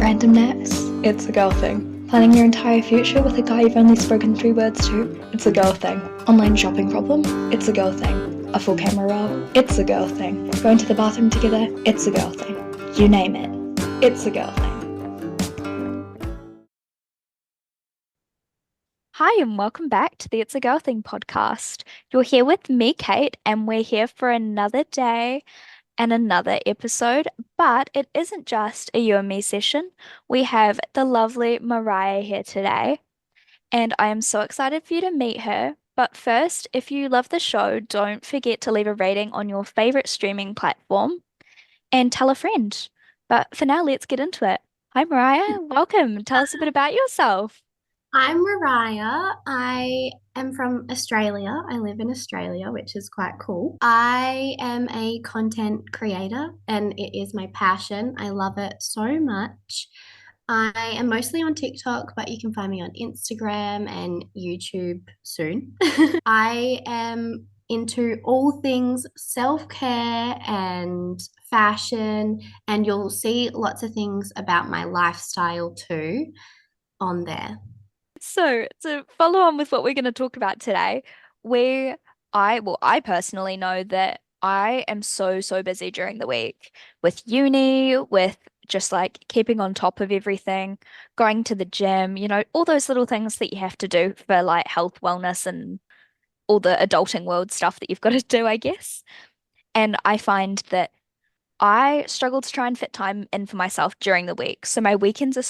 Randomness, it's a girl thing. Planning your entire future with a guy you've only spoken 3 words to, it's a girl thing. Online shopping problem, it's a girl thing. A full camera roll, it's a girl thing. Going to the bathroom together, it's a girl thing. You name it, it's a girl thing. Hi, and welcome back to the It's a Girl Thing podcast. You're here with me, Kate, and we're here for another day and another episode. But it isn't just a you and me session. We have the lovely Mariah here today, and I am so excited for you to meet her. But first, if you love the show, don't forget to leave a rating on your favorite streaming platform and tell a friend. But for now, let's get into it. Hi, Mariah. Welcome. Tell us a bit about yourself. I'm Mariah. I am from Australia. I live in Australia, which is quite cool. I am a content creator and it is my passion. I love it so much. I am mostly on TikTok, but you can find me on Instagram and YouTube soon. I am into all things self-care and fashion, and you'll see lots of things about my lifestyle too on there. So, to follow on with what we're going to talk about today, I personally know that I am so busy during the week with uni, with just like keeping on top of everything, going to the gym, all those little things that you have to do for like health, wellness, and all the adulting world stuff that you've got to do, I guess. And I find that I struggle to try and fit time in for myself during the week. So my weekends are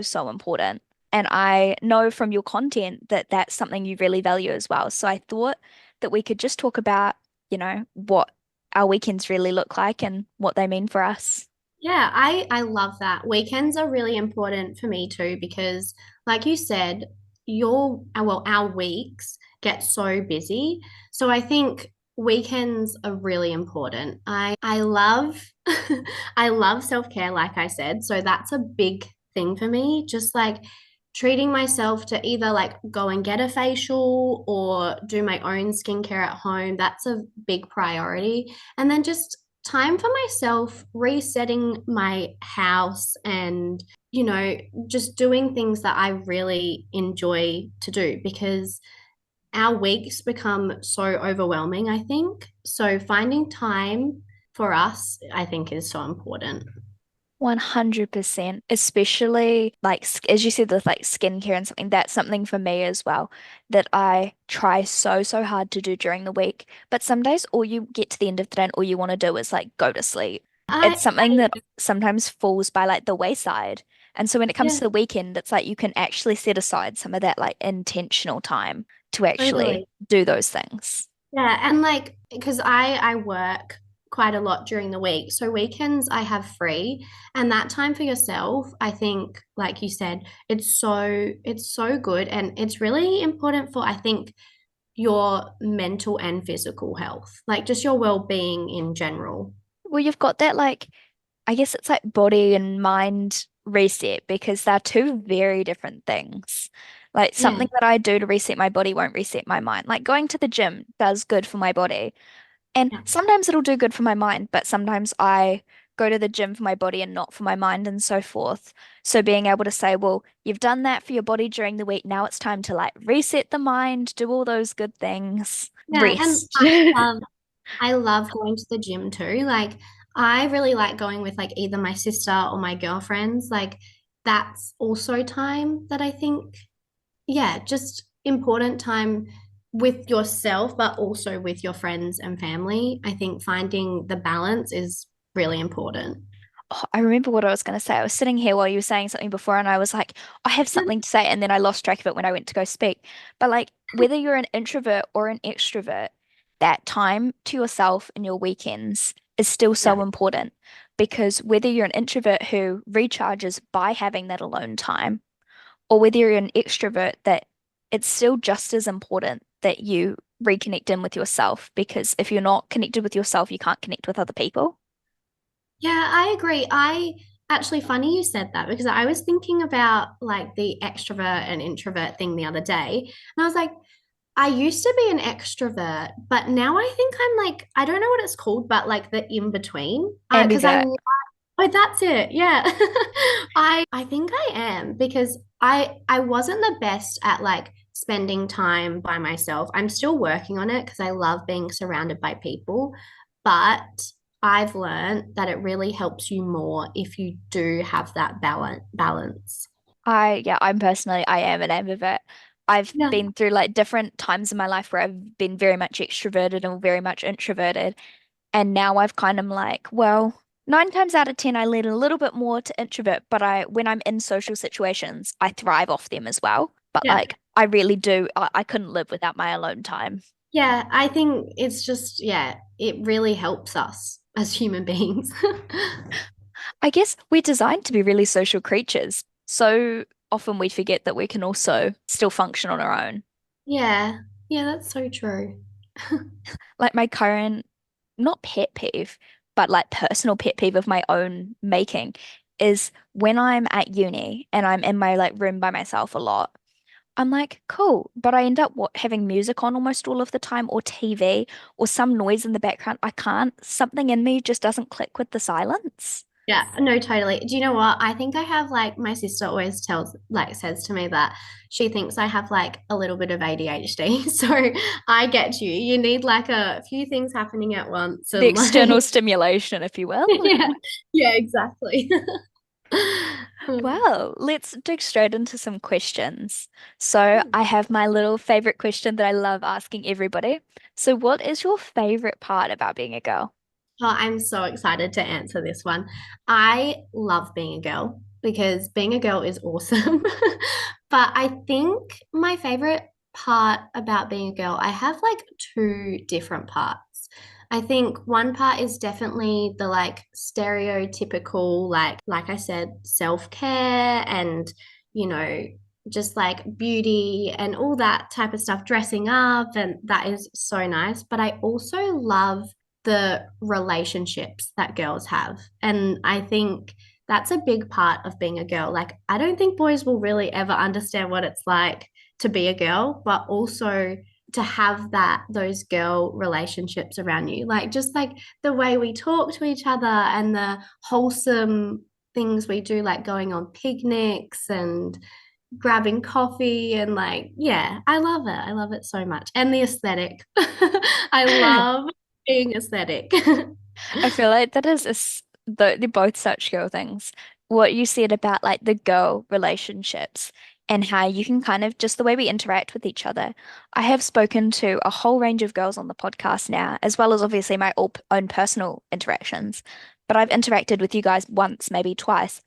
so important. And I know from your content that that's something you really value as well. So I thought that we could just talk about, what our weekends really look like and what they mean for us. Yeah, I love that. Weekends are really important for me too because, like you said, our weeks get so busy. So I think weekends are really important. I love I love self-care, like I said. So that's a big thing for me. Just like treating myself to either like go and get a facial or do my own skincare at home. That's a big priority. And then just time for myself, resetting my house and, just doing things that I really enjoy to do because our weeks become so overwhelming, I think. So finding time for us, I think, is so important. 100%, especially like as you said with like skincare and something, that's something for me as well that I try so hard to do during the week. But some days all you get to the end of the day and all you want to do is like go to sleep. It's something I that sometimes falls by like the wayside. And so when it comes yeah, to the weekend, it's like you can actually set aside some of that like intentional time to actually totally. do those things. Yeah, and like because I work quite a lot during the week. So weekends I have free and that time for yourself, I think like you said, it's so good and it's really important for I think your mental and physical health, like just your well-being in general. Well, you've got that like I guess it's like body and mind reset because they're two very different things. Like Yeah. something that I do to reset my body won't reset my mind. Like going to the gym does good for my body. And Yeah. sometimes it'll do good for my mind, but sometimes I go to the gym for my body and not for my mind and so forth. So being able to say, well, you've done that for your body during the week. Now it's time to like reset the mind, do all those good things, Yeah, and rest. I love going to the gym too. Like I really like going with like either my sister or my girlfriends. Like that's also time that I think, yeah, just important time with yourself, but also with your friends and family. I think finding the balance is really important. Oh, I remember what I was going to say. I was sitting here while you were saying something before, and I was like, I have something to say, and then I lost track of it when I went to go speak. But like, whether you're an introvert or an extrovert, that time to yourself and your weekends is still Yeah. so important because whether you're an introvert who recharges by having that alone time, or whether you're an extrovert, that it's still just as important that you reconnect in with yourself because if you're not connected with yourself, you can't connect with other people. Yeah, I agree. I actually funny you said that because I was thinking about like the extrovert and introvert thing the other day. And I was like, I used to be an extrovert, but now I think I'm like, I don't know what it's called, but like the in between. Because Ambivert. Oh, that's it. Yeah. I think I am because I wasn't the best at like spending time by myself. I'm still working on it because I love being surrounded by people, but I've learned that it really helps you more if you do have that balance. I am an ambivert. I've Yeah. been through like different times in my life where I've been very much extroverted and very much introverted. And now I've kind of like, well, 9 times out of 10, I lean a little bit more to introvert, but when I'm in social situations, I thrive off them as well. But Yeah. like, I really do. I couldn't live without my alone time. Yeah, I think it's just, yeah, it really helps us as human beings. I guess we're designed to be really social creatures. So often we forget that we can also still function on our own. Yeah. Yeah, that's so true. Like my current, not pet peeve, but like personal pet peeve of my own making is when I'm at uni and I'm in my like room by myself a lot. I'm like, cool, but I end up having music on almost all of the time, or TV, or some noise in the background. I can't, something in me just doesn't click with the silence. Yeah, no, totally. Do you know what? I think I have like my sister always says to me that she thinks I have like a little bit of ADHD. So I get you. You need like a few things happening at once The and like external stimulation, if you will. yeah, yeah, exactly. Well, let's dig straight into some questions. So, I have my little favorite question that I love asking everybody. So, what is your favorite part about being a girl? Oh, I'm so excited to answer this one. I love being a girl because being a girl is awesome. But I think my favorite part about being a girl, I have like two different parts. I think one part is definitely the like stereotypical, like I said, self-care and, you know, just like beauty and all that type of stuff, dressing up, and that is so nice. But I also love the relationships that girls have. And I think that's a big part of being a girl. Like, I don't think boys will really ever understand what it's like to be a girl, but also to have those girl relationships around you. Like, just like the way we talk to each other and the wholesome things we do, like going on picnics and grabbing coffee and like yeah, I love it. I love it so much. And the aesthetic. I love being aesthetic. I feel like that is they're both such girl things. What you said about like the girl relationships and how you can kind of just the way we interact with each other. I have spoken to a whole range of girls on the podcast now, as well as obviously my own personal interactions. But I've interacted with you guys once, maybe twice,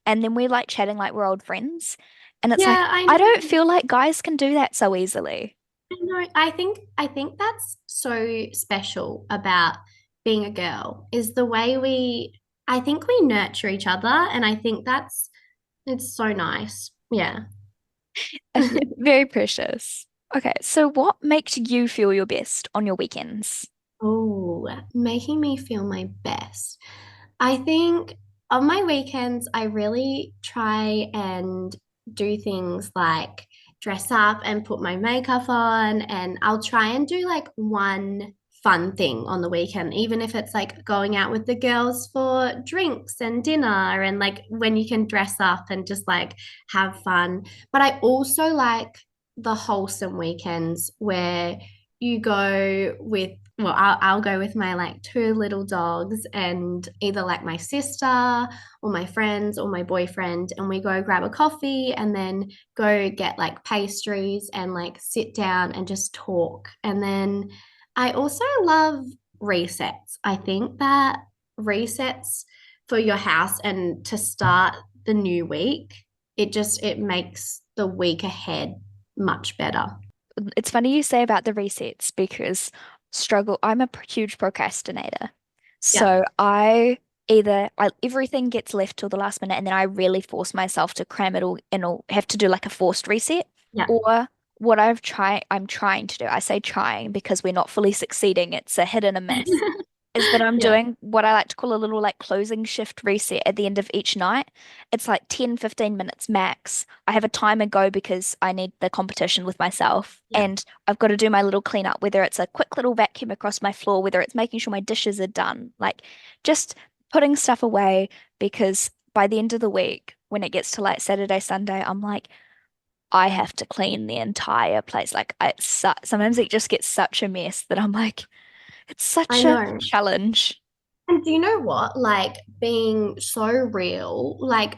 and then we're like chatting like we're old friends. And it's like, Yeah, I I don't know. feel like guys can do that so easily. I know. I think that's so special about being a girl is the way I think we nurture each other, and I think it's so nice. Yeah. Yeah, very precious. Okay, so what makes you feel your best on your weekends? Oh, making me feel my best. I think on my weekends, I really try and do things like dress up and put my makeup on, and I'll try and do like one fun thing on the weekend, even if it's like going out with the girls for drinks and dinner, and like when you can dress up and just like have fun. But I also like the wholesome weekends where you go with I'll go with my like two little dogs and either like my sister or my friends or my boyfriend, and we go grab a coffee and then go get like pastries and like sit down and just talk. And then I also love resets. I think that resets for your house and to start the new week, it makes the week ahead much better. It's funny you say about the resets because I'm a huge procrastinator. Yeah. So everything gets left till the last minute and then I really force myself to cram it all and all have to do like a forced reset. Yeah. Or I'm trying to do, I say trying because we're not fully succeeding. It's a hit and a miss. Is that I'm Yeah. doing what I like to call a little like closing shift reset at the end of each night. It's like 10, 15 minutes max. I have a timer go because I need the competition with myself. Yeah. And I've got to do my little cleanup, whether it's a quick little vacuum across my floor, whether it's making sure my dishes are done. Like just putting stuff away because by the end of the week, when it gets to like Saturday, Sunday, I'm like, I have to clean the entire place. Like sometimes it just gets such a mess that I'm like, it's I such a know. challenge. And do you know what? Like being so real, like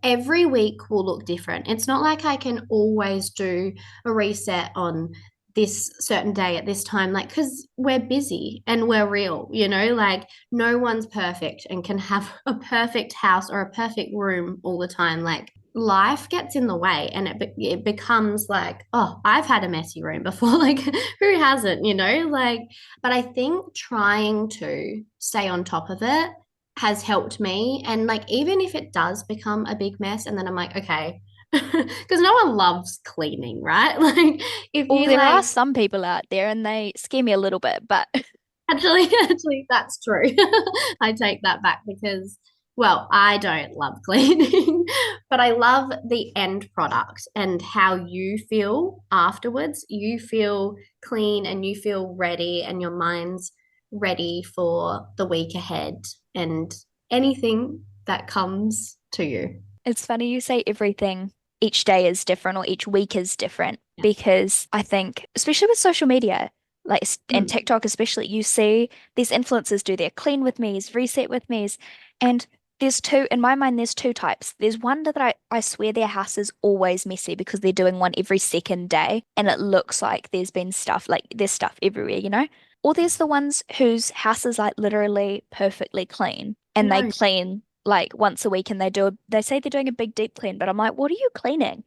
every week will look different. It's not like I can always do a reset on this certain day at this time, like, because we're busy and we're real, like no one's perfect and can have a perfect house or a perfect room all the time. Like, life gets in the way and it becomes like, oh, I've had a messy room before. Like, who hasn't, like, but I think trying to stay on top of it has helped me. And like, even if it does become a big mess, and then I'm like, okay, because no one loves cleaning, right? Like, if Well, you there are like, some people out there and they scare me a little bit, but actually, that's true. I take that back because, well, I don't love cleaning, but I love the end product and how you feel afterwards. You feel clean and you feel ready, and your mind's ready for the week ahead and anything that comes to you. it's funny you say everything each day is different or each week is different Yeah. because I think, especially with social media, like and Mm. TikTok especially, you see these influencers do their clean with me's, reset with me's, and there's two, in my mind, there's two types. There's one that I swear their house is always messy because they're doing one every second day and it looks like there's been stuff, like there's stuff everywhere, you know? Or there's the ones whose house is like literally perfectly clean and they No. clean like once a week and they say they're doing a big deep clean, but I'm like, what are you cleaning?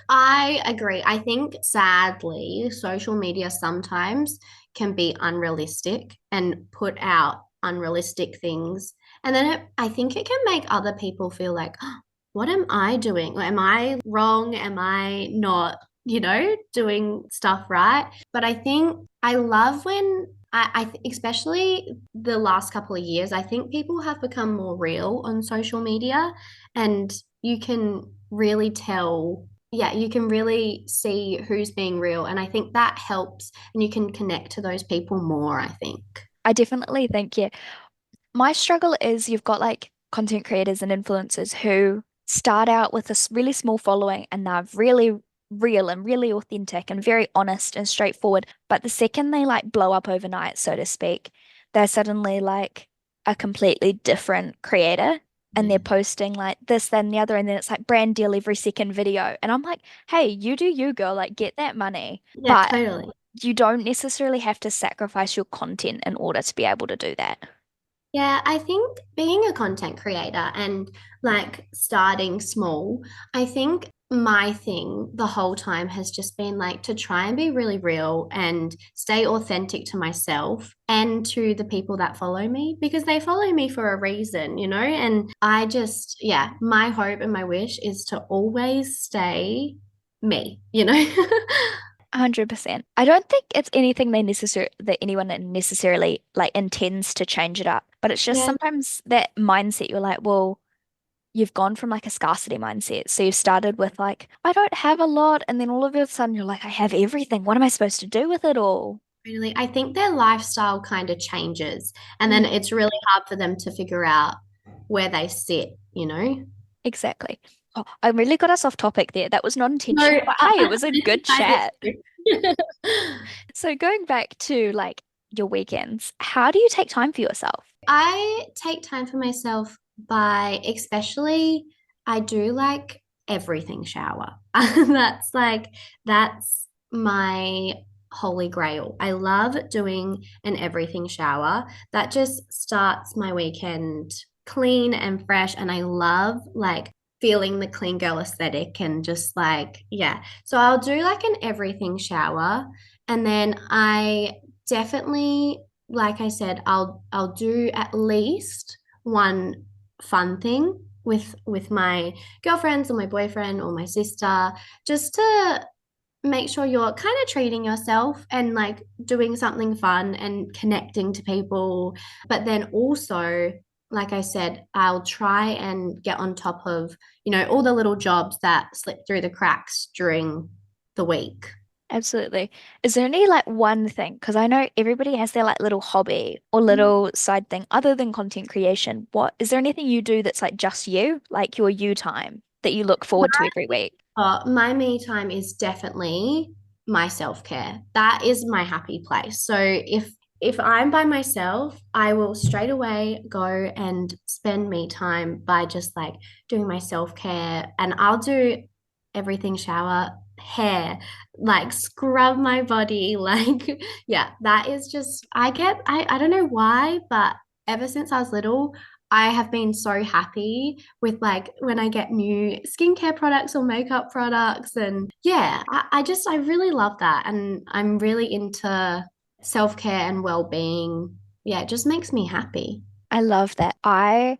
I agree. I think sadly, social media sometimes can be unrealistic and put out unrealistic things. And then I think it can make other people feel like, "Oh, what am I doing? Or am I wrong? Am I not, doing stuff right?" But I think I love when especially the last couple of years, I think people have become more real on social media, and you can really tell, yeah, you can really see who's being real. And I think that helps, and you can connect to those people more, I think. I definitely think, yeah. My struggle is you've got like content creators and influencers who start out with a really small following and they're really real and really authentic and very honest and straightforward. But the second they like blow up overnight, so to speak, they're suddenly like a completely different creator and they're Yeah, posting like this, then the other, and then it's like brand deal every second video. And I'm like, hey, you do you, girl, like get that money. yeah, But totally. you don't necessarily have to sacrifice your content in order to be able to do that. Yeah, I think being a content creator and like starting small, I think my thing the whole time has just been like to try and be really real and stay authentic to myself and to the people that follow me, because they follow me for a reason, and I just, yeah, my hope and my wish is to always stay me. 100%. I don't think it's anything that anyone necessarily like intends to change it up, but it's just Yeah. sometimes that mindset you're like, well, you've gone from like a scarcity mindset. So you've started with like, I don't have a lot, and then all of a sudden you're like, I have everything. What am I supposed to do with it all? Really, I think their lifestyle kind of changes, and then Mm, it's really hard for them to figure out where they sit. exactly. Oh, I really got us off topic there. That was not No, intentional, but hey, it was a good I did chat. too. So going back to like your weekends, how do you take time for yourself? I take time for myself by, especially, I do like everything shower. That's my holy grail. I love doing an everything shower. That just starts my weekend clean and fresh. And I love like feeling the clean girl aesthetic and just like, yeah. So I'll do like an everything shower. And then I definitely, like I said, I'll do at least one fun thing with my girlfriends or my boyfriend or my sister, just to make sure you're kind of treating yourself and like doing something fun and connecting to people. But then also, like I said, I'll try and get on top of, all the little jobs that slip through the cracks during the week. Absolutely. Is there any like one thing? Because I know everybody has their like little hobby or little side thing other than content creation. What is there anything you do that's like just you, like your you time that you look forward to every week? My me time is definitely my self-care. That is my happy place. So if I'm by myself, I will straight away go and spend me time by just like doing my self-care, and I'll do everything: shower, hair, like scrub my body, like yeah, that is just I don't know why, but ever since I was little, I have been so happy with like when I get new skincare products or makeup products. And yeah, I really love that. And I'm really into self-care and well-being. Yeah, it just makes me happy. I love that. I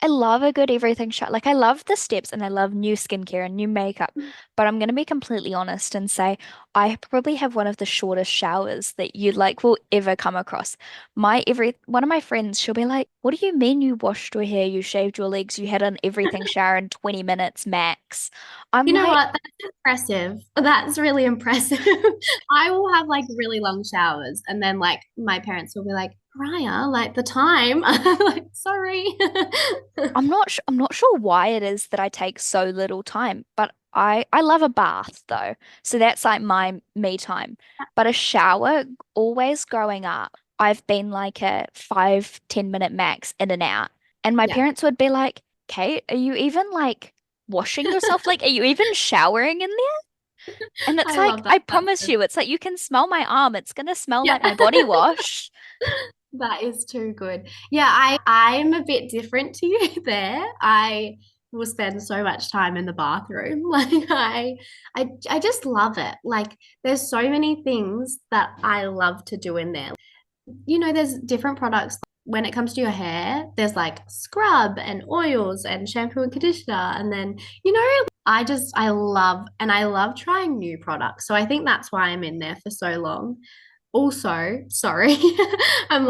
love a good everything shot. Like I love the steps and I love new skincare and new makeup. But I'm gonna be completely honest and say I probably have one of the shortest showers that you like will ever come across. My every one of my friends, she'll be like, "What do you mean you washed your hair, you shaved your legs, you had an everything shower in 20 minutes max?" I'm You know like, what? That's impressive. That's really impressive. I will have like really long showers, and then like my parents will be like, Mariah, like the time. I'm like, sorry. I'm not sure why it is that I take so little time, but I love a bath though. So that's like my me time. But a shower, always growing up, I've been like a 5, 10 minute max in and out. And my Yeah, parents would be like, "Kate, are you even like washing yourself? Like, are you even showering in there?" And it's I like, love that. I promise you, it's like you can smell my arm. It's gonna smell Yeah. like my body wash. That is too good. Yeah, I'm a bit different to you there. I will spend so much time in the bathroom. Like I just love it. Like there's so many things that I love to do in there. There's different products when it comes to your hair. There's like scrub and oils and shampoo and conditioner, and then I love trying new products. So I think that's why I'm in there for so long. Also, sorry, I'm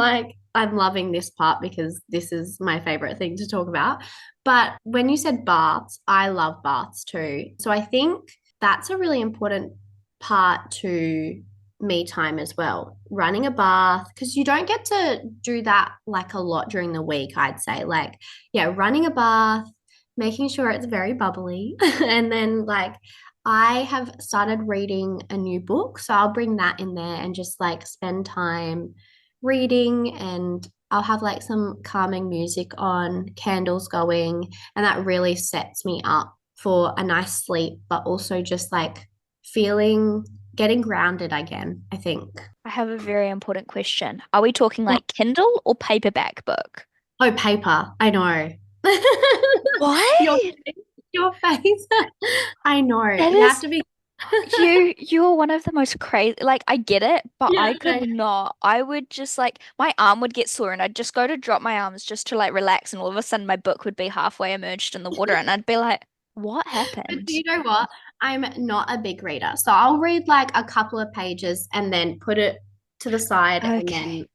loving this part because this is my favorite thing to talk about. But when you said baths, I love baths too. So I think that's a really important part to me time as well. Running a bath, because you don't get to do that like a lot during the week, I'd say. Like, yeah, running a bath, making sure it's very bubbly, and then like I have started reading a new book, so I'll bring that in there and just like spend time reading, and I'll have like some calming music on, candles going, and that really sets me up for a nice sleep, but also just like feeling getting grounded again, I think. I have a very important question. Are we talking Yeah. like Kindle or paperback book? Oh, paper. I know. Your What? face, your face. I know. That You have is to be. you're one of the most crazy, like I get it, but Yeah, I could not. I would just like my arm would get sore and I'd just go to drop my arms just to like relax and all of a sudden my book would be halfway immersed in the water and I'd be like, what But happened? you know what? I'm not a big reader. So I'll read like a couple of pages and then put it to the side, and then Okay.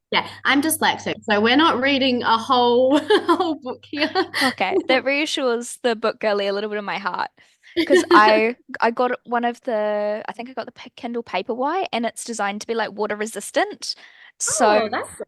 yeah, I'm dyslexic. So we're not reading a whole a whole book here. Okay, that reassures the book girly a little bit of my heart. Because I got one of the I think I got the Kindle Paperwhite and it's designed to be like water resistant. So Oh, that's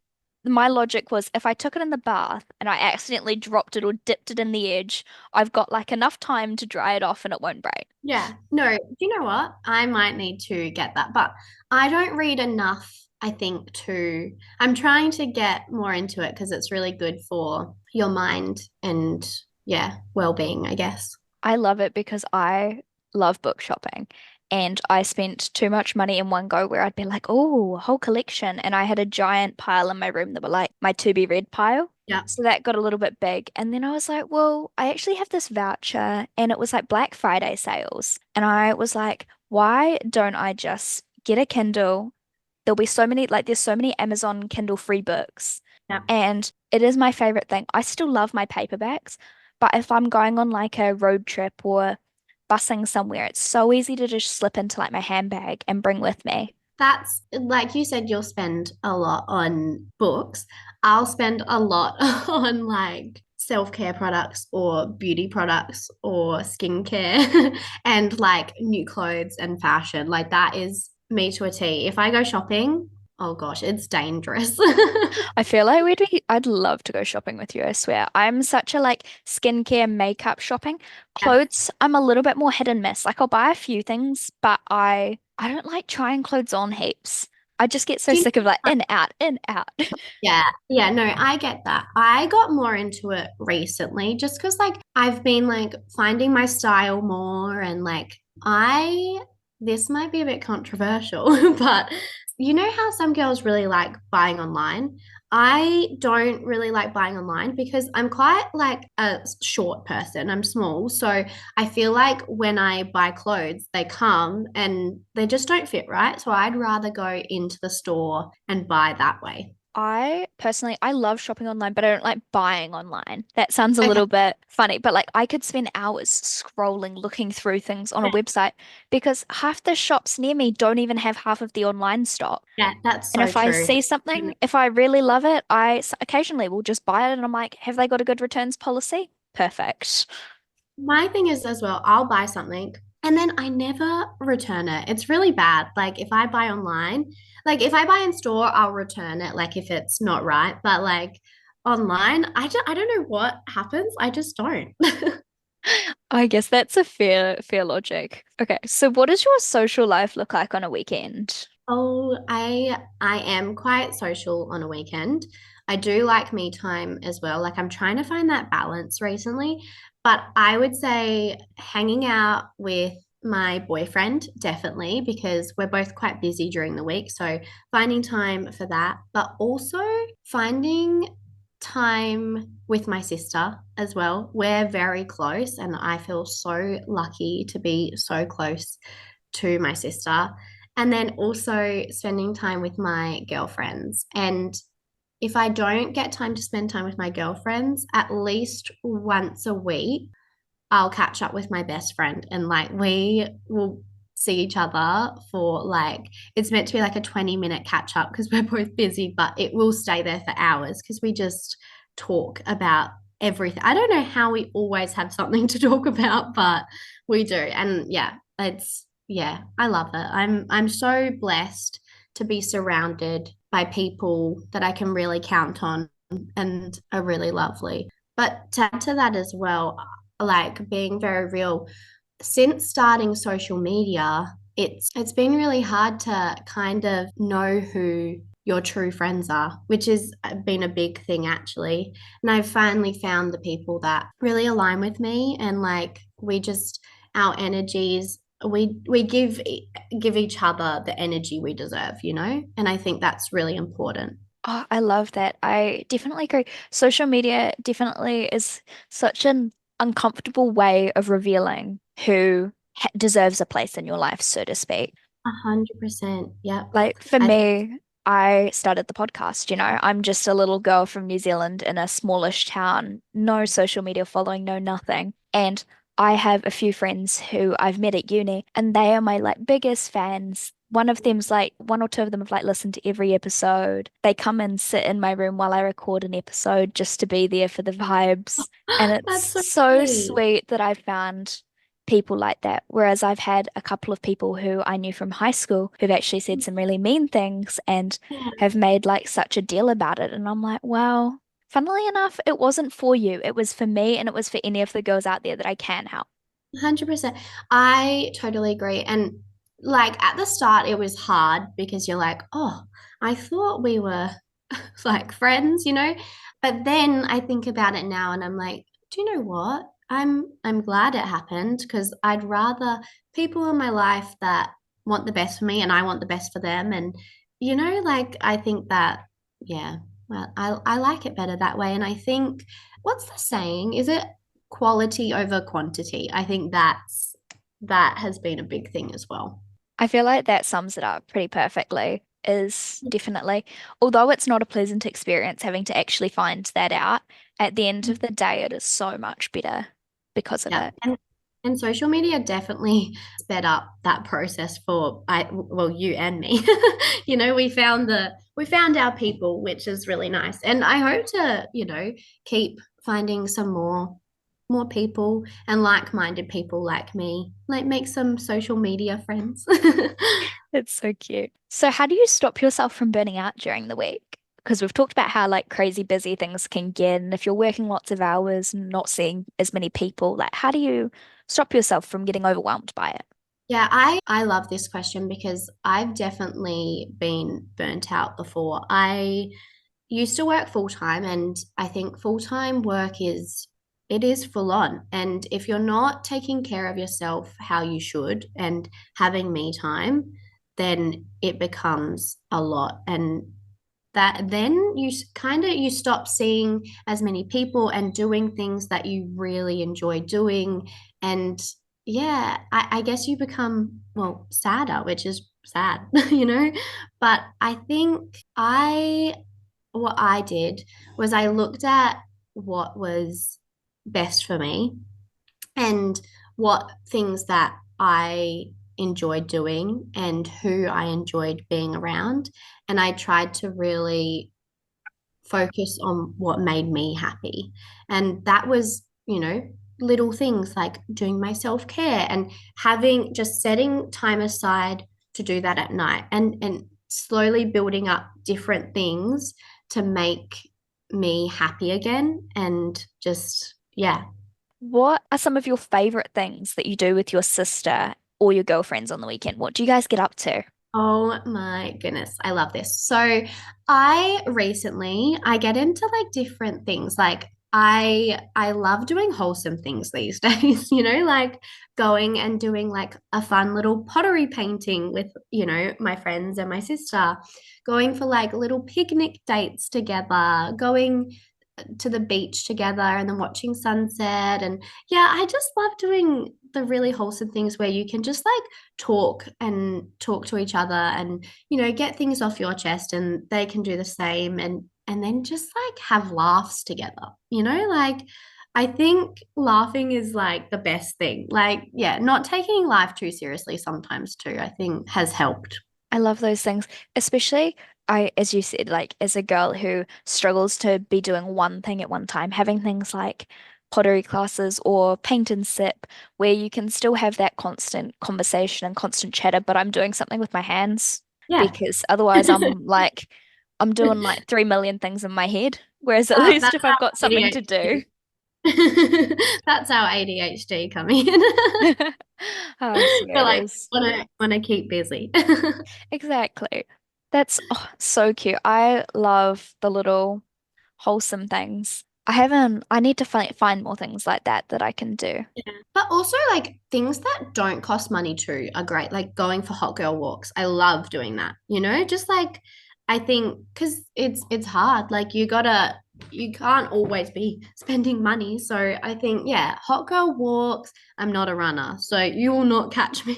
my logic was if I took it in the bath and I accidentally dropped it or dipped it in the edge, I've got like enough time to dry it off and it won't break. yeah. No, do you know what? I might need to get that, but I don't read enough, I think, to I'm trying to get more into it because it's really good for your mind and yeah, well-being, I guess. I love it because I love book shopping. And I spent too much money in one go where I'd be like, oh, a whole collection. And I had a giant pile in my room that were like my to be read pile. Yeah. So that got a little bit big. And then I was like, well, I actually have this voucher and it was like Black Friday sales. And I was like, why don't I just get a Kindle? There'll be so many, like, there's so many Amazon Kindle free books. Yeah. And it is my favorite thing. I still love my paperbacks, but if I'm going on like a road trip or busing somewhere, it's so easy to just slip into like my handbag and bring with me. That's like you said, you'll spend a lot on books. I'll spend a lot on like self-care products or beauty products or skincare and like new clothes and fashion. Like that is me to a T. If I go shopping, oh gosh, it's dangerous. I feel like I'd love to go shopping with you, I swear. I'm such a like skincare, makeup shopping. Yeah. Clothes, I'm a little bit more hit and miss. Like I'll buy a few things, but I don't like trying clothes on heaps. I just get so Do you sick of like know in, out, in, out. Yeah, yeah, no, I get that. I got more into it recently just because like I've been like finding my style more and like this might be a bit controversial, but you know how some girls really like buying online? I don't really like buying online because I'm quite like a short person. I'm small, so I feel like when I buy clothes, they come and they just don't fit right. So I'd rather go into the store and buy that way. I personally, I love shopping online, but I don't like buying online. That sounds a Okay. little bit funny, but like I could spend hours scrolling, looking through things on a website because half the shops near me don't even have half of the online stock. Yeah, that's And so if I true. see something, if I really love it, occasionally will just buy it and I'm like, have they got a good returns policy? Perfect. My thing is as well, I'll buy something and then I never return it. It's really bad. Like if I buy online, like if I buy in store, I'll return it, like if it's not right. But like online, I don't know what happens. I just don't. I guess that's a fair logic. Okay, so what does your social life look like on a weekend? Oh, I am quite social on a weekend. I do like me time as well. Like I'm trying to find that balance recently, but I would say hanging out with my boyfriend definitely because we're both quite busy during the week, so finding time for that, but also finding time with my sister as well. We're very close and I feel so lucky to be so close to my sister and then also spending time with my girlfriends. And if I don't get time to spend time with my girlfriends, at least once a week, I'll catch up with my best friend and like we will see each other for like it's meant to be like a 20-minute catch up because we're both busy, but it will stay there for hours because we just talk about everything. I don't know how we always have something to talk about, but we do. And yeah, I love it. I'm so blessed to be surrounded by people that I can really count on and are really lovely. But to add to that as well, like being very real, since starting social media, it's been really hard to kind of know who your true friends are, which has been a big thing actually. And I've finally found the people that really align with me and like we just our energies we give each other the energy we deserve, you know? And I think that's really important. Oh, I love that. I definitely agree. Social media definitely is such an uncomfortable way of revealing who deserves a place in your life, so to speak. 100%. Yep. Like for I me, I started the podcast, I'm just a little girl from New Zealand in a smallish town, no social media following, no nothing. And I have a few friends who I've met at uni, and they are my like biggest fans. One of them's like one or two of them have like listened to every episode. They come and sit in my room while I record an episode just to be there for the vibes. And That's it's so so sweet. sweet that I found people like that. Whereas I've had a couple of people who I knew from high school who've actually said some really mean things and Yeah. have made like such a deal about it. And I'm like, well, funnily enough, it wasn't for you. It was for me and it was for any of the girls out there that I can help. 100%. I totally agree. And like at the start, it was hard because you're like, oh, I thought we were like friends, you know? But then I think about it now and I'm like, do you know what? I'm glad it happened because I'd rather people in my life that want the best for me and I want the best for them. And you know, like I think that, yeah, well, I like it better that way. And I think what's the saying? Is it quality over quantity? I think that has been a big thing as well. I feel like that sums it up pretty perfectly. Is definitely, although it's not a pleasant experience having to actually find that out, at the end of the day, it is so much better because of Yeah. it. And social media definitely sped up that process for you and me. You know, we found our people, which is really nice. And I hope to, keep finding some more people and like-minded people like me, like make some social media friends. It's so cute. So how do you stop yourself from burning out during the week? Because we've talked about how like crazy busy things can get, and if you're working lots of hours and not seeing as many people, like how do you stop yourself from getting overwhelmed by it? Yeah, I love this question because I've definitely been burnt out before. I used to work full time, and I think full time work is it is full on. And if you're not taking care of yourself how you should and having me time, then it becomes a lot. And that then you kind of you stop seeing as many people and doing things that you really enjoy doing. And yeah, I guess you become well sadder, which is sad, you know. But I think I what I did was I looked at what was best for me and what things that I enjoyed doing and who I enjoyed being around. And I tried to really focus on what made me happy. And that was, little things like doing my self care and having just setting time aside to do that at night and slowly building up different things to make me happy again. And just, yeah. What are some of your favorite things that you do with your sister or your girlfriends on the weekend? What do you guys get up to? Oh my goodness, I love this. So I get into like different things. Like I love doing wholesome things these days, like going and doing like a fun little pottery painting with, my friends and my sister, going for like little picnic dates together, going to the beach together and then watching sunset. And yeah, I just love doing the really wholesome things where you can just like talk to each other and get things off your chest and they can do the same and then just like have laughs together. Like I think laughing is like the best thing. Like yeah, not taking life too seriously sometimes too, I think has helped. I love those things, especially as you said, like as a girl who struggles to be doing one thing at one time, having things like pottery classes or paint and sip, where you can still have that constant conversation and constant chatter, but I'm doing something with my hands Yeah. because otherwise I'm doing like 3 million things in my head. Whereas at least That's if I've got something to do. ADHD. That's our ADHD coming in. Oh, I swear We're it like, is. wanna keep busy. Exactly. That's so cute. I love the little wholesome things. I need to find more things like that I can do. Yeah. But also like things that don't cost money too are great. Like going for hot girl walks. I love doing that, Just like I think because it's hard. Like you can't always be spending money. So I think, yeah, hot girl walks. I'm not a runner, so you will not catch me.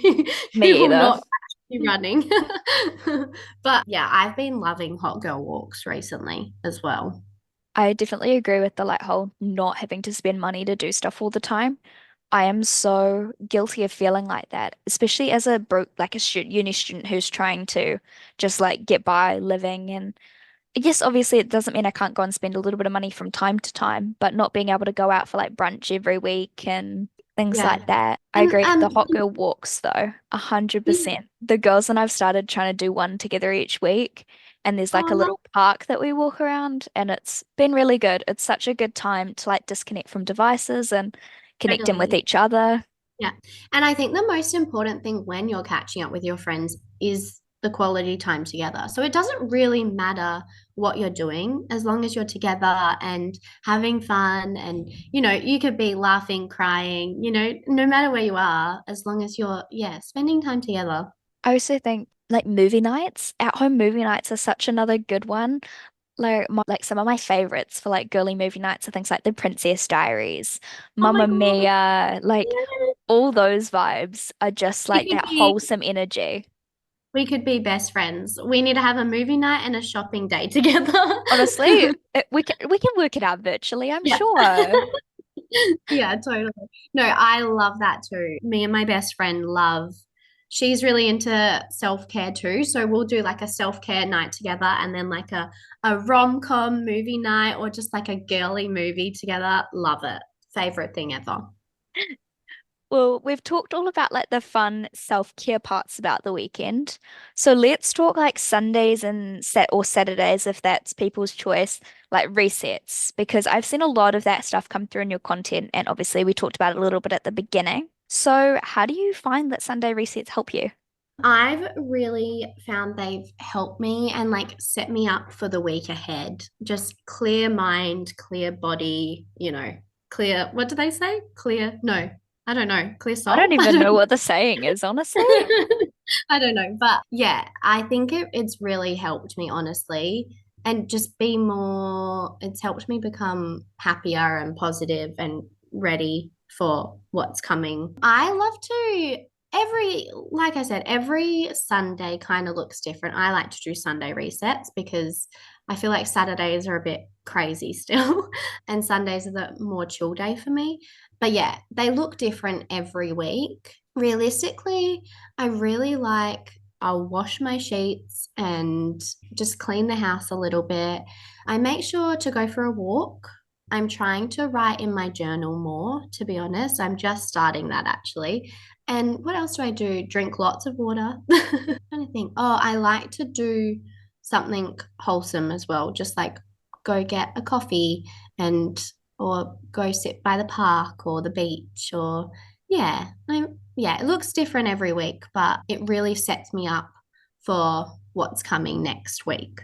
You Me will either. not catch me running. But yeah, I've been loving hot girl walks recently as well. I definitely agree with the like whole not having to spend money to do stuff all the time. I am so guilty of feeling like that, especially as a broke like a student, uni student who's trying to just like get by living. And yes, obviously it doesn't mean I can't go and spend a little bit of money from time to time, but not being able to go out for like brunch every week and things Yeah. like that. I And agree. The hot girl walks though, 100%. The girls and I've started trying to do one together each week, and there's like a oh, little park that we walk around, and it's been really good. It's such a good time to like disconnect from devices and connect in with totally. each other. Yeah. And I think the most important thing when you're catching up with your friends is the quality time together. So it doesn't really matter what you're doing as long as you're together and having fun. And, you could be laughing, crying, no matter where you are, as long as you're, yeah, spending time together. I also think like movie nights, at home movie nights are such another good one. Like some of my favorites for like girly movie nights are things like The Princess Diaries, Oh my Mamma God. Mia, like Yeah. all those vibes are just We like could that be wholesome energy. we could be best friends. We need to have a movie night and a shopping day together. Honestly, we can work it out virtually, I'm Yeah. sure. Yeah, totally. No, I love that too. Me and my best friend love she's really into self-care too. So we'll do like a self-care night together and then like a rom-com movie night or just like a girly movie together. Love it. Favorite thing ever. Well, we've talked all about like the fun self-care parts about the weekend. So let's talk like Sundays and Saturdays if that's people's choice, like resets, because I've seen a lot of that stuff come through in your content, and obviously we talked about it a little bit at the beginning. So how do you find that Sunday resets help you? I've really found they've helped me and like set me up for the week ahead. Just clear mind, clear body, clear, what do they say? Clear, no, I don't know. Clear I don't soul? I even don't know know. what the saying is, honestly. I don't know. But yeah, I think it's really helped me, honestly. And just be more, it's helped me become happier and positive and ready for what's coming. I love to, like I said, every Sunday kind of looks different. I like to do Sunday resets because I feel like Saturdays are a bit crazy still, and Sundays are the more chill day for me. But yeah, they look different every week. Realistically, I really like I'll wash my sheets and just clean the house a little bit. I make sure to go for a walk. I'm trying to write in my journal more, to be honest. I'm just starting that actually. And what else do I do? Drink lots of water. Trying to think. Oh, I like to do something wholesome as well, just like go get a coffee and or go sit by the park or the beach or yeah, yeah, it looks different every week, but it really sets me up for what's coming next week.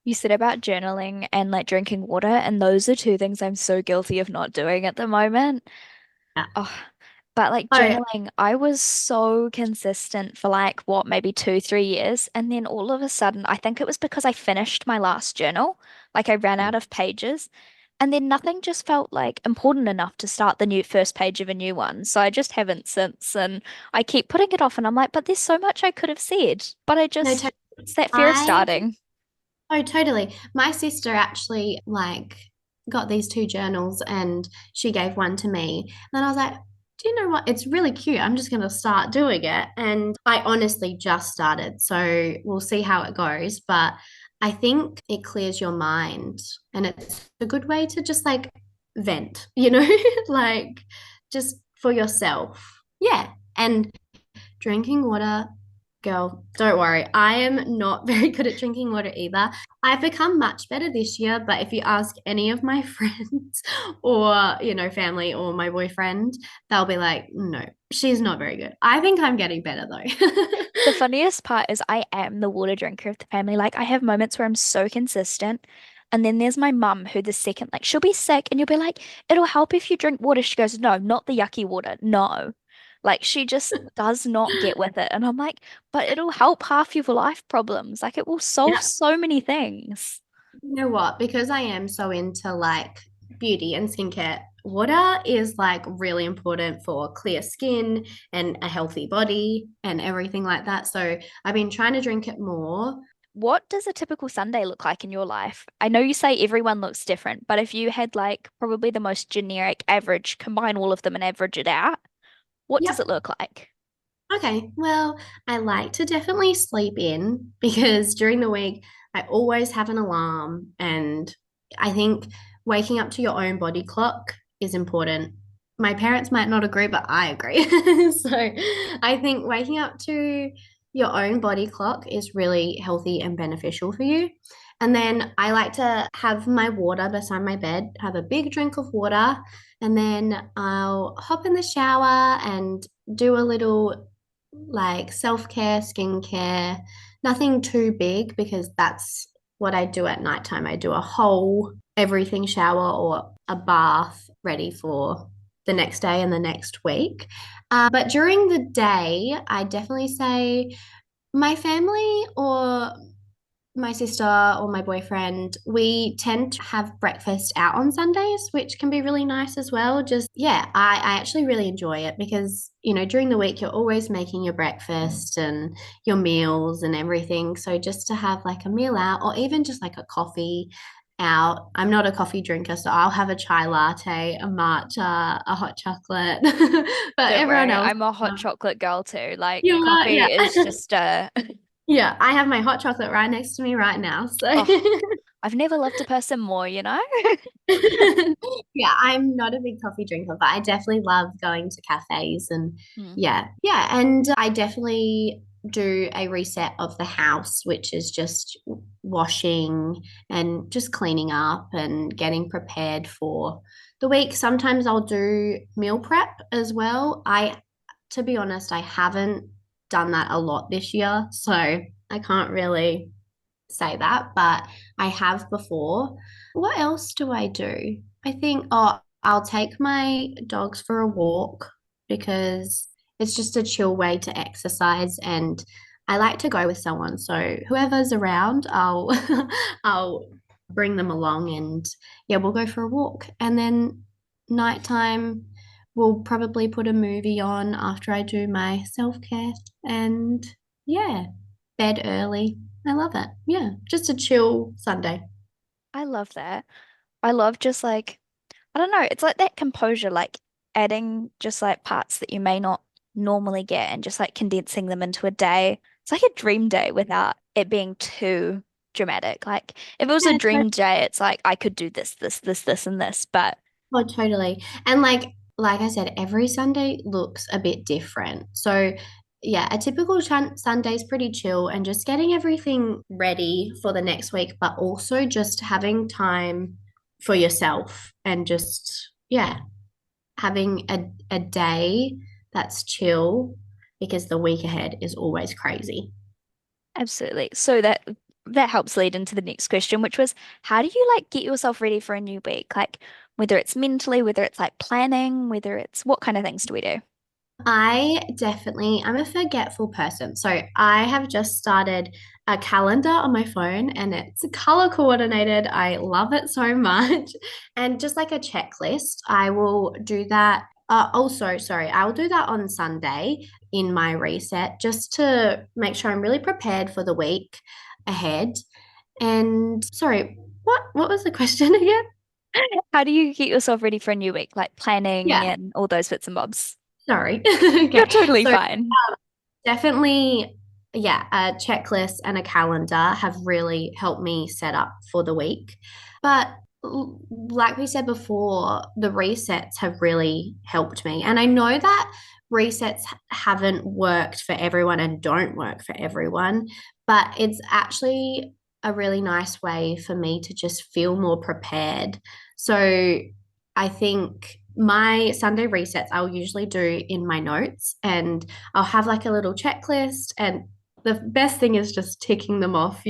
You said about journaling and like drinking water, and those are two things I'm so guilty of not doing at the moment. Yeah. Oh, but like Oh, journaling, I was so consistent for like what, maybe 2, 3 years. And then all of a sudden, I think it was because I finished my last journal, like I ran out of pages. And then nothing just felt like important enough to start the new first page of a new one. So I just haven't since. And I keep putting it off, and I'm like, but there's so much I could have said. But no, it's that fear of I starting. Oh, totally. My sister actually like got these two journals and she gave one to me. And then I was like, do you know what? It's really cute. I'm just going to start doing it. And I honestly just started. So we'll see how it goes. But I think it clears your mind and it's a good way to just like vent, like just for yourself. Yeah. And drinking water, girl, don't worry. I am not very good at drinking water either. I've become much better this year, but if you ask any of my friends or, family or my boyfriend, they'll be like, no, she's not very good. I think I'm getting better though. The funniest part is I am the water drinker of the family. Like I have moments where I'm so consistent. And then there's my mum who the second, like she'll be sick and you'll be like, it'll help if you drink water. She goes, no, not the yucky water. No. Like she just does not get with it. And I'm like, but it'll help half your life problems. Like it will solve Yeah. so many things. You know what? Because I am so into like beauty and skincare, water is like really important for clear skin and a healthy body and everything like that. So I've been trying to drink it more. What does a typical Sunday look like in your life? I know you say everyone looks different, but if you had like probably the most generic average, combine all of them and average it out, what does Yep. it look like? Okay, well, I like to definitely sleep in because during the week I always have an alarm, and I think waking up to your own body clock is important. My parents might not agree, but I agree. So I think waking up to your own body clock is really healthy and beneficial for you. And then I like to have my water beside my bed, have a big drink of water, and then I'll hop in the shower and do a little like self-care, skincare, nothing too big because that's what I do at nighttime. I do a whole everything shower or a bath ready for the next day and the next week. But during the day, I definitely say my family or my sister or my boyfriend, we tend to have breakfast out on Sundays, which can be really nice as well. Just, yeah, I actually really enjoy it because, during the week, you're always making your breakfast and your meals and everything. So just to have like a meal out or even just like a coffee out. I'm not a coffee drinker, so I'll have a chai latte, a matcha, a hot chocolate. But Don't everyone worry, else, I'm a hot chocolate girl too. Like you are, coffee yeah. is just Yeah, I have my hot chocolate right next to me right now. So oh, I've never loved a person more, you know? yeah, I'm not a big coffee drinker, but I definitely love going to cafes and Hmm. yeah, and I definitely do a reset of the house, which is just washing and just cleaning up and getting prepared for the week. Sometimes I'll do meal prep as well. To be honest, I haven't done that a lot this year, so I can't really say that, but I have before. What else do I do? I think, oh, I'll take my dogs for a walk because it's just a chill way to exercise and I like to go with someone. So whoever's around, I'll I'll bring them along and yeah, we'll go for a walk. And then nighttime we'll probably put a movie on after I do my self-care and yeah, bed early. I love it. Yeah, just a chill Sunday. I love that. I love just like I don't know, it's like that composure, like adding just like parts that you may not normally get and just like condensing them into a day. It's like a dream day without it being too dramatic. Like if it was a Yeah, dream day, it's like I could do this, and this, but oh, totally. And like I said, every Sunday looks a bit different. So yeah, a typical Sunday is pretty chill and just getting everything ready for the next week, but also just having time for yourself and just yeah, having a day that's chill because the week ahead is always crazy. absolutely. So that helps lead into the next question, which was how do you like get yourself ready for a new week? Like whether it's mentally, whether it's like planning, whether it's what kind of things do we do? I'm a forgetful person. So I have just started a calendar on my phone and it's color coordinated. I love it so much. And just like a checklist, I will do that. Also, sorry, I will do that on Sunday in my reset just to make sure I'm really prepared for the week ahead. And sorry, what was the question again? How do you get yourself ready for a new week? Like planning Yeah, and all those bits and bobs. sorry. You're Okay. totally So fine. definitely, yeah, a checklist and a calendar have really helped me set up for the week. But like we said before, the resets have really helped me. And I know that resets haven't worked for everyone and don't work for everyone, but it's actually a really nice way for me to just feel more prepared. So I think my Sunday resets I'll usually do in my notes and I'll have like a little checklist and the best thing is just ticking them off,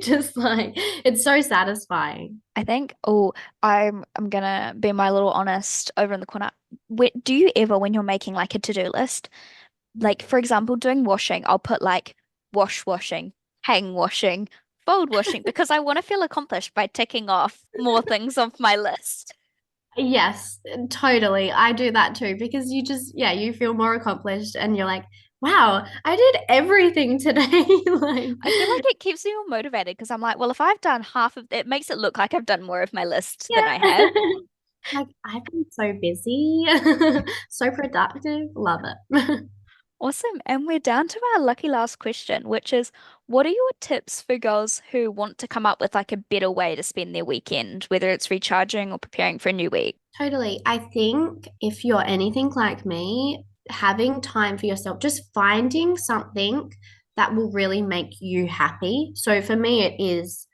just like it's so satisfying. I think, oh, I'm gonna be my little honest over in the corner. Do you ever, when you're making like a to-do list, like for example, doing washing, I'll put like washing, hang washing, fold washing, because I want to feel accomplished by ticking off more things off my list. Yes, totally. I do that too because you just, yeah, you feel more accomplished and you're like, wow, I did everything today. Like, I feel like it keeps me more motivated because I'm like, well, if I've done half of it, makes it look like I've done more of my list than I yeah. have. Like, I've been so busy, so productive. Love it. Awesome. And we're down to our lucky last question, which is what are your tips for girls who want to come up with like a better way to spend their weekend, whether it's recharging or preparing for a new week? Totally. I think if you're anything like me, having time for yourself, just finding something that will really make you happy. So for me, it is,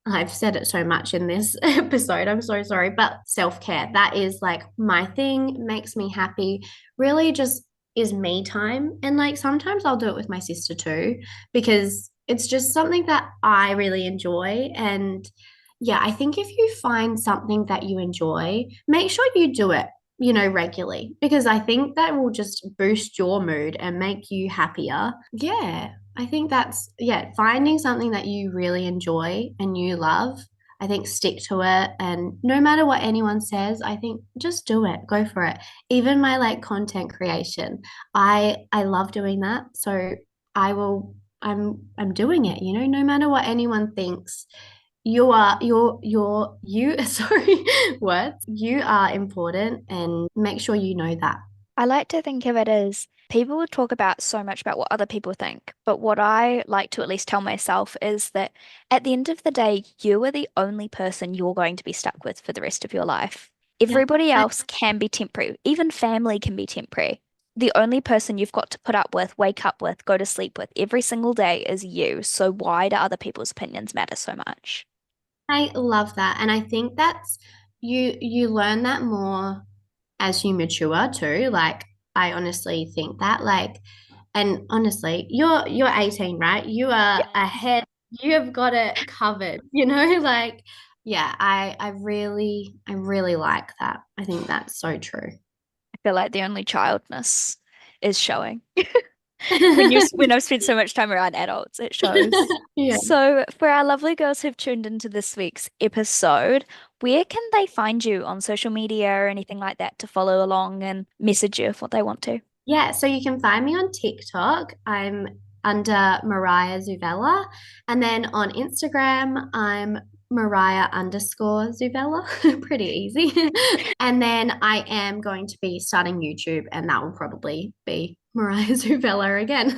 I've said it so much in this episode, I'm so sorry, but self-care, that is like my thing, makes me happy, really just is me time. And like sometimes I'll do it with my sister too, because it's just something that I really enjoy. And yeah, I think if you find something that you enjoy, make sure you do it, regularly, because I think that will just boost your mood and make you happier. Yeah, I think that's, yeah, finding something that you really enjoy and you love. I think stick to it. And no matter what anyone says, I think just do it, go for it. Even my like content creation, I love doing that. So I'm doing it, no matter what anyone thinks, sorry, words. You are important and make sure you know that. I like to think of it as people would talk about so much about what other people think, but what I like to at least tell myself is that at the end of the day, you are the only person you're going to be stuck with for the rest of your life. Yeah. Everybody else can be temporary, even family can be temporary. The only person you've got to put up with, wake up with, go to sleep with every single day is you. So why do other people's opinions matter so much? I love that. And I think that's you learn that more as you mature too. Like I honestly think that and honestly, you're 18, right? You are ahead. You have got it covered, like yeah, I really like that. I think that's so true. I feel like the only childness is showing. When I've spent so much time around adults, it shows. Yeah. So, for our lovely girls who've tuned into this week's episode, where can they find you on social media or anything like that to follow along and message you if what they want to? Yeah, so you can find me on TikTok. I'm under Mariah Zuvela. And then on Instagram, I'm Mariah_Zuvela. Pretty easy. And then I am going to be starting YouTube, and that will probably be Mariah Zuvela again.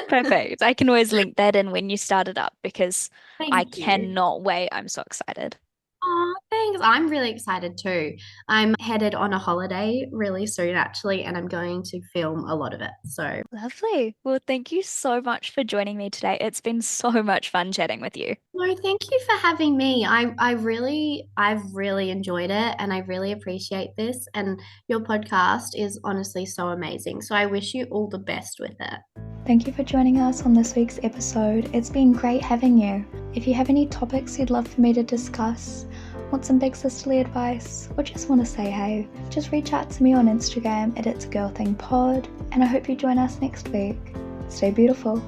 Perfect. I can always link that in when you start it up because I Thank you. cannot wait. I'm so excited. Oh, thanks. I'm really excited too. I'm headed on a holiday really soon, actually, and I'm going to film a lot of it. So, Lovely. Well, thank you so much for joining me today. It's been so much fun chatting with you. no, thank you for having me. I've really enjoyed it, and I really appreciate this. And your podcast is honestly so amazing. So I wish you all the best with it. Thank you for joining us on this week's episode. It's been great having you. If you have any topics you'd love for me to discuss, want some big sisterly advice, or just want to say hey, just reach out to me on Instagram at It's a Girl Thing Pod, and I hope you join us next week. Stay beautiful.